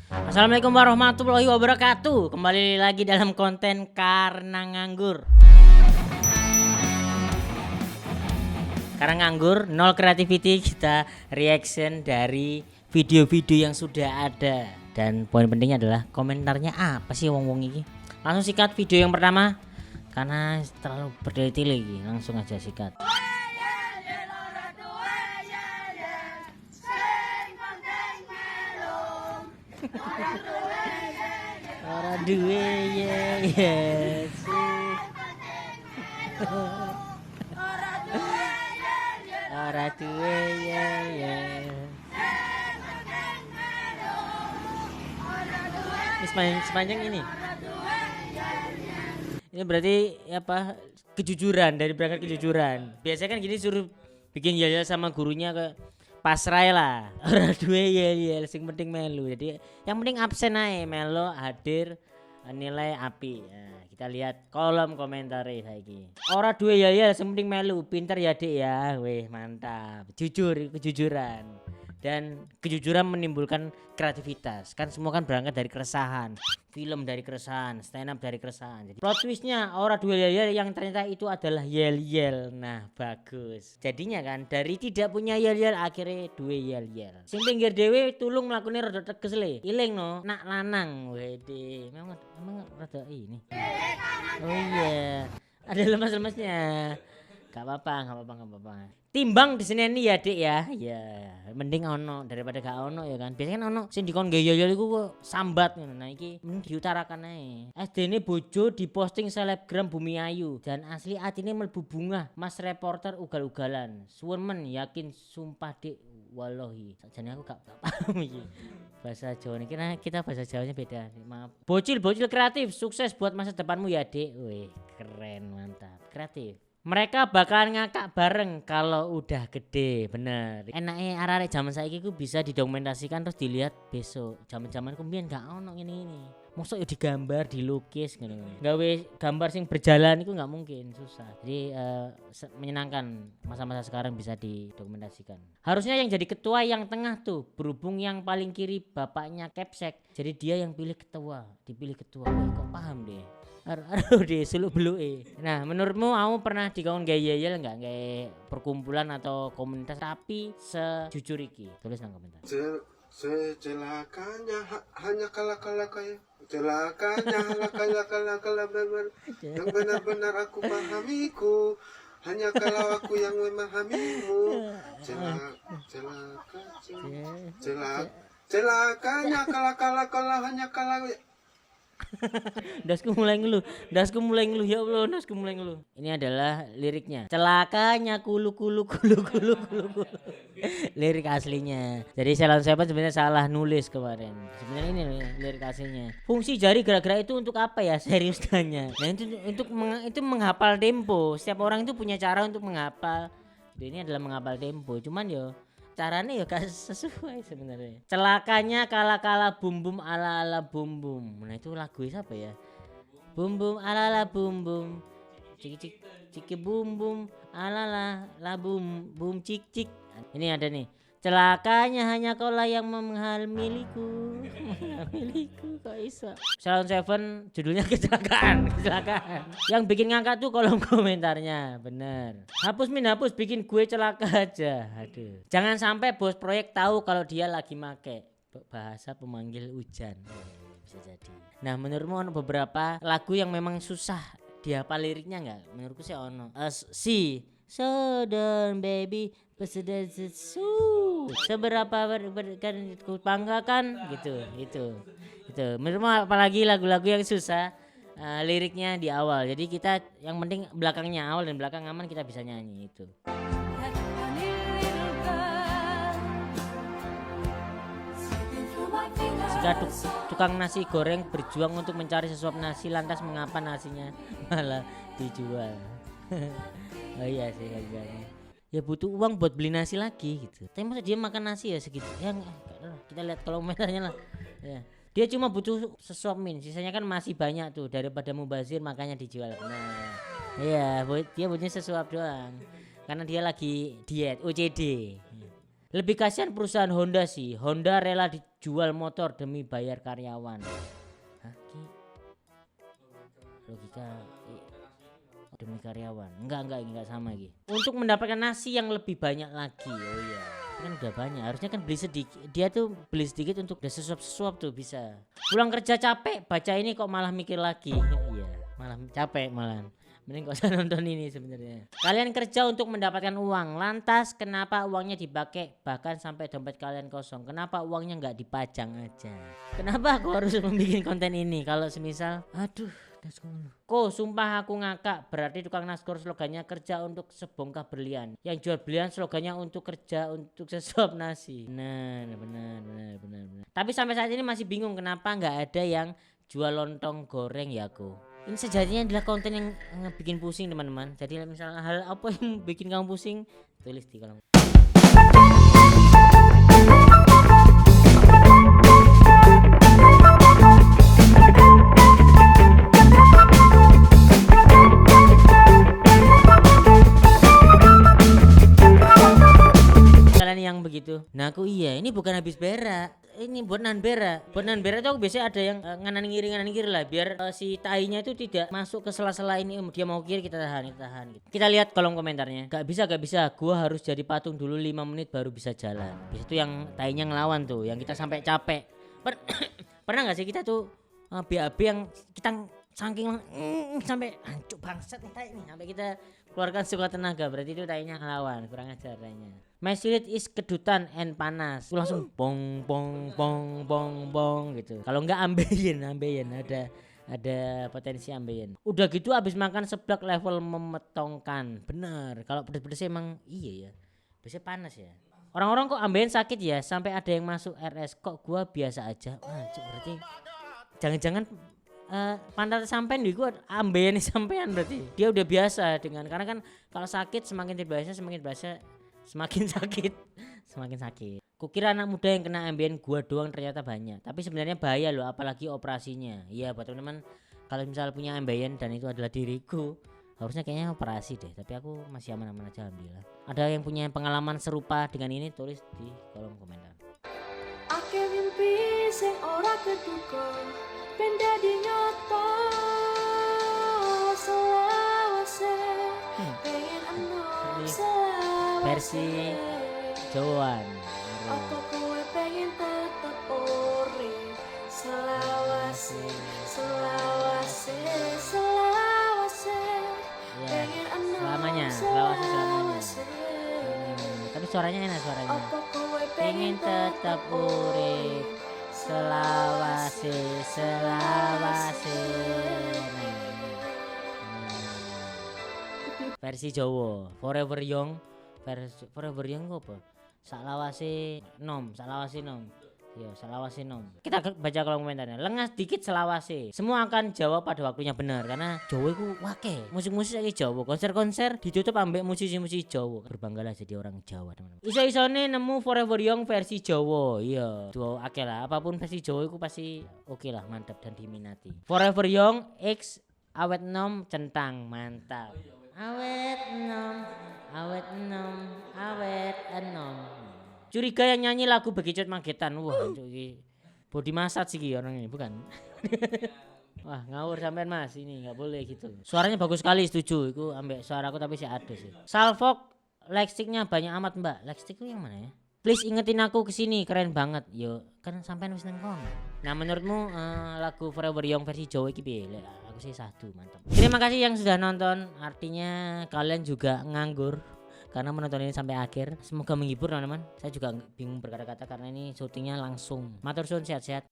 Assalamualaikum warahmatullahi wabarakatuh. Kembali lagi dalam konten Karena Nganggur. Karena nganggur, nol creativity, kita reaction dari video-video yang sudah ada. Dan poin pentingnya adalah komentarnya apa sih wong-wong ini. Langsung sikat video yang pertama karena terlalu bertele-tele lagi. Langsung aja sikat. Ora duwe yes. Ora duwe yes. Ini sepanjang ini. Ini berarti apa? Kejujuran, dari berangkat kejujuran. Biasanya kan gini suruh bikin yel sama gurunya ke pasrai lah. Ora duwe yel sing penting melu. Jadi yang penting absen ae, melu hadir nilai api. Nah, kita lihat kolom komentar saiki. Ora duwe yel sing penting melu, pinter ya Dik ya. Weh, mantap. Jujur, kejujuran. Dan kejujuran menimbulkan kreativitas. Kan semua kan berangkat dari keresahan. Film dari keresahan, stand up dari keresahan. Jadi plot twistnya ora dua yel yang ternyata itu adalah yel. Nah bagus. Jadinya kan dari tidak punya yel akhirnya dua yel. Sing pinggir dewe tulung melakukan rada teges le. Iling no, nak lanang. Wede, memang rada ini. Oh iya, ada lemas-lemasnya. Gak apa-apa. Timbang di sini nih ya Dik ya. Ya, mending ono daripada gak ono ya kan. Biasanya kan ono sing dikon gaya iku kok sambat ngono. Nah iki mending diutarakan ae. SD-ne bojo diposting selebgram Bumi Ayu dan asli atine mlebu bunga. Mas reporter ugal-ugalan. Suwun men yakin sumpah Dik wallahi. Sakjane aku gak paham iki. Bahasa Jawa ini kita bahasa Jawanya beda. Maaf. Bocil kreatif, sukses buat masa depanmu ya Dik. Wih, keren, mantap. Kreatif. Mereka bakalan ngakak bareng kalau udah gede, bener. Enaknya arek-arek zaman saiki ku bisa didokumentasikan terus dilihat besok. Zaman-zaman kumbian gak ono ini. Mosok ya digambar, dilukis ngono. Gawe gambar sing berjalan itu nggak mungkin, susah. Jadi menyenangkan masa-masa sekarang bisa didokumentasikan. Harusnya yang jadi ketua yang tengah tuh, berhubung yang paling kiri bapaknya Kepsek. Jadi dia yang dipilih ketua. Wah, kok paham deh. Aduh deh seluk beluke. Nah menurutmu kamu pernah dikon gaya yel nggak kayak perkumpulan atau komunitas tapi sejujur iki? Tulis nang komentar. Celakanya hanya kala-kala kayak celakanya kala-kala yang benar-benar aku pahamiku hanya kalau aku yang memahamimu celakanya kala-kala hanya kala. Dasku mulai ngeluh ya Allah, dasku mulai ngeluh. Ini adalah liriknya. Celakanya kulu. Lirik aslinya. Jadi Salon Seven sebenarnya salah nulis kemarin. Sebenarnya ini lirik aslinya. Fungsi jari gerak-gerak itu untuk apa ya? Serius tanya. Nah itu menghafal tempo. Setiap orang itu punya cara untuk menghafal. Ini adalah menghafal tempo. Cuman yo caranya ya gak sesuai sebenarnya. Celakanya kala-kala bum ala bum. Nah itu lagu siapa ya? Bum ala bum. Ciki bum ala la bum cik. Ini ada nih. Celakanya hanya kaulah yang menghamiliku. Kok iso. Salon Seven judulnya kecelakaan. Yang bikin ngangkat tuh kolom komentarnya. Bener. Hapus bikin gue celaka aja. Aduh. Jangan sampai bos proyek tahu kalau dia lagi make bahasa pemanggil hujan. Bisa jadi. Nah menurutmu ono beberapa lagu yang memang susah dihafal liriknya nggak? Menurutku sih ono. So done baby, seberapa kan ku banggakan gitu. Menurutmu apalagi lagu-lagu yang susah liriknya di awal. Jadi kita yang penting belakangnya awal dan belakang aman kita bisa nyanyi itu. Jika tukang nasi goreng berjuang untuk mencari sesuap nasi, lantas mengapa nasinya malah dijual? Oh iya sih harganya. Ya butuh uang buat beli nasi lagi gitu. Tapi masa dia makan nasi ya segitu? Ya kita lihat kalau komentarnya lah. Ya. Dia cuma butuh sesuap min, sisanya kan masih banyak tuh daripada mubazir makanya dijual. Nah, iya dia butuhnya sesuap doang. Karena dia lagi diet OCD. Lebih kasihan perusahaan Honda sih. Honda rela jual motor demi bayar karyawan. Hah, logika demi karyawan. Enggak sama Ki. Untuk mendapatkan nasi yang lebih banyak lagi. Oh iya. Kan udah banyak. Harusnya kan beli sedikit. Dia tuh beli sedikit untuk udah sesuap tuh bisa. Pulang kerja capek, baca ini kok malah mikir lagi. Iya, malah capek malah. Mending gak usah nonton ini sebenarnya. Kalian kerja untuk mendapatkan uang. Lantas kenapa uangnya dipakai bahkan sampai dompet kalian kosong? Kenapa uangnya nggak dipajang aja? Kenapa aku harus membuat konten ini? Kalau semisal, aduh, kok sumpah aku ngakak. Berarti tukang naskor slogannya kerja untuk sebongkah berlian. Yang jual berlian slogannya untuk kerja untuk sesuap nasi. Benar. Tapi sampai saat ini masih bingung kenapa nggak ada yang jual lontong goreng ya aku. Ini sejatinya adalah konten yang bikin pusing teman-teman. Jadi misalnya hal apa yang bikin kamu pusing, tulis di kolom. Kalian yang begitu. Nah aku iya, ini bukan habis berak. Ini buat nan berak. Buat nan berak tuh aku biasanya ada yang nganan kiri lah biar si tainya itu tidak masuk ke sela-sela ini. Dia mau kiri kita tahan gitu. Kita lihat kolom komentarnya. Gak bisa. Gua harus jadi patung dulu 5 menit baru bisa jalan. Itu yang tainya ngelawan tuh, yang kita sampai capek. Pernah gak sih kita tuh BAB yang kita saking sampai hancur bangsat nih tai nih sampai kita keluarkan sekuat tenaga, berarti itu tainya ngelawan, kurang ajar tainya. My spirit is kedutan and panas. Itu langsung bong gitu. Kalau enggak ambeien ada potensi ambeien. Udah gitu abis makan seblak level memetongkan. Bener. Kalau pedes-pedes emang iya ya. Biasanya panas ya. Orang-orang kok ambeien sakit ya sampai ada yang masuk RS, kok gua biasa aja. Wah, berarti jangan-jangan pantat sampean di gua ambeien sampean berarti. Dia udah biasa dengan, karena kan kalau sakit semakin sakit. Kukira anak muda yang kena ambeien gua doang, ternyata banyak. Tapi sebenarnya bahaya loh, apalagi operasinya. Iya buat teman-teman, kalau misal punya ambeien dan itu adalah diriku, harusnya kayaknya operasi deh. Tapi aku masih aman-aman aja alhamdulillah. Ada yang punya pengalaman serupa dengan ini, tulis di kolom komentar. Ake mimpi sing ora keduga, benda di nyata selawase, pengen enom selawase. Versi Jawaan. Apa kowe pengen tetep urip selawase. Ya, selamanya. Tapi suaranya enak suaranya. Pengen tetap urip selawase. Versi Jawa, Forever Young. Forever Young apa? Salawase nom. Yo, selawase nom. Kita baca kolom komentarnya. Lengas dikit selawase. Semua akan jawab pada waktunya benar karena Jawa iku wake. Musik-musik saiki Jawa, konser-konser ditutup ambek musisi-musisi Jawa. Berbanggalah jadi orang Jawa, teman-teman. Iso-isone nemu Forever Young versi Jawa. Iya, duo akeh lah. Apapun versi Jawa iku pasti oke lah, mantap dan diminati. Forever Young X awet nom centang, mantap. Awet enom. Curiga yang nyanyi lagu Bekicot Magetan. Wah, ini body massage sih orang ini, bukan? Wah, ngawur sampean Mas, ini nggak boleh gitu. Suaranya bagus sekali, setuju. Iku ambek suaraku tapi sih ada sih. Salfok lightsticknya banyak amat, Mbak. Lightstick itu yang mana ya? Please ingetin aku kesini, keren banget. Yo, kan sampean wis nang kono. Nah, menurutmu lagu Forever Young versi Jawa iki piye? Aku sih satu, mantap. Terima kasih yang sudah nonton. Artinya kalian juga nganggur karena menonton ini sampai akhir. Semoga menghibur teman-teman. Saya juga bingung berkata-kata karena ini syutingnya langsung. Matur suwun, sehat-sehat.